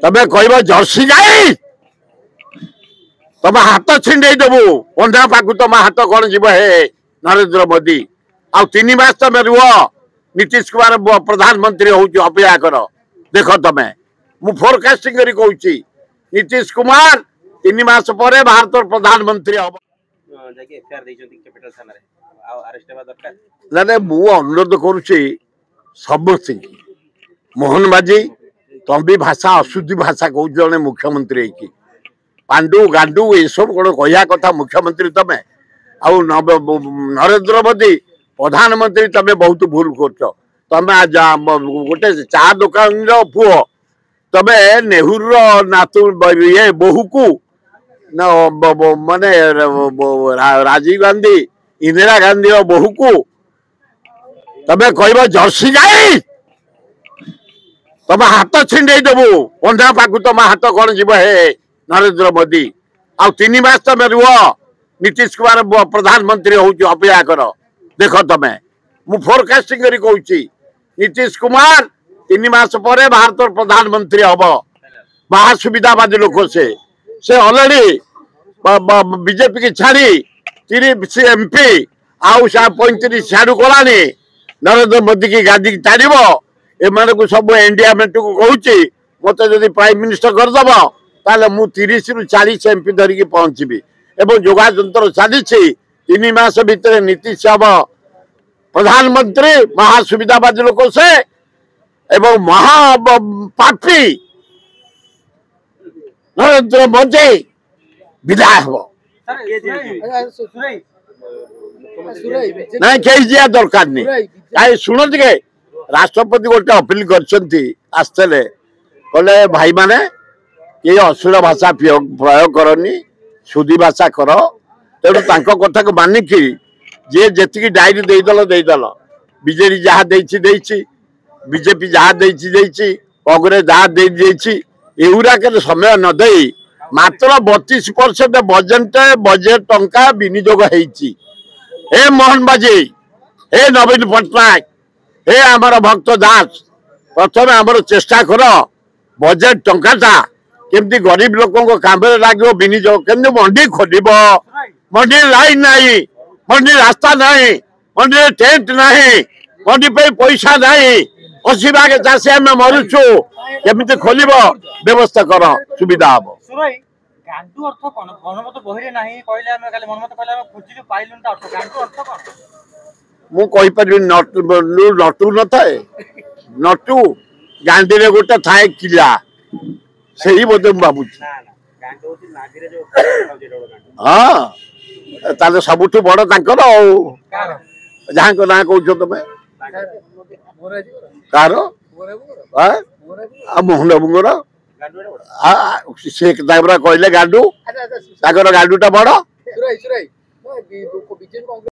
तमें कह जर्सी गाई तुम हाथ छिंडे देबू पंजा पाक तुम हाथ कौन जीव हे नरेंद्र मोदी आ 3 मास तुम रुह नीतीश कुमार प्रधानमंत्री हो अपेक्षा कर देख तुम मु फोरकास्टिंग करी कहूची नीतीश कुमार 3 मास पर भारत प्रधानमंत्री हम ना मु अनुरोध करुच्ची समस्त मोहन माझी तुम भी भाषा अशुद्धि भाषा कह जड़े मुख्यमंत्री पांडु गांडू ये सब कौन कह कथा मुख्यमंत्री तमें आउ नरेंद्र मोदी प्रधानमंत्री तमें बहुत भूल कर गोटे चा दुकान पुओ तमें नेहरू नातु ये बहु को माने राजीव गांधी इंदिरा गांधी बहु को तमें कह जर्सी गाई तुम हाथ छिंडे देबू पंजा पाक तुम हाथ कौन जीव हे नरेंद्र मोदी आ 3 मास तुम रुह नीतीश कुमार प्रधानमंत्री हो अपेक्षा कर देख तुम मु फोरकास्टिंग करी कहूची नीतीश कुमार 3 मास पर भारत प्रधानमंत्री हम महासुविधावादी लोक से ऑलरेडी बीजेपी की छाड़ी 30 MP आउ 35 छाड़ू कलानी नरेंद्र मोदी की गादी छाड़ब एम को सब एनडीएमएट को कहूँ मत जब प्राइम मिनिस्टर करदेव ताले मु 30 रु 40 MP धरिकी पहुंचबी एवं जोगाजंत्र चली 3 मास भितर नीतीश हम प्रधानमंत्री महासुविधावादी लोक से एवं महापापी नरेंद्र मोदी विदाय हम ना कहीं जा दरकार नहीं शुणु टे राष्ट्रपति गोटे अपील करते कहले भाई माने ये अश्लील भाषा प्रयोग करनी शुद्धि भाषा कर तेणु कथा को मानिकी जे जी डायरी देदेल बीजेडी जहाँ बीजेपी जहाँ कांग्रेस जहाँ युराक समय न दे मात्र 32% बजेट टंका विनियोग होती हे मोहन माझी हे नवीन पट्टनायक हे आमर भक्त दास प्रथम आमर चेष्टा कर बजेट टंका केमती गरीब लोक काम लगे विनियोग केमती मंडी खोल मंडी लाइन नहीं मंडी रास्ता नहीं मंडी टेंट नहीं मंडी पे पैसा नहीं 80 भाग चाषी आम मरुचु केमती खोल व्यवस्था कर सुविधा हम गांडू अर्थ कोन मनमत बहिरे नाही कहले हम खाली मनमत कहले हम खोजिलु पाइलु त अर्थ गांडू अर्थ कोन मु कहि परबी नटू न थाए नटू गांधी रे गोटे थाए किला सेही बोधे बाबू ना गांडू होती नागिरे जो हां ताले सबुठु बड़ तांकर जहां को ना कहू तमे कारो हां मोहन बाबूर से कहले गांडू गांडूटा बड़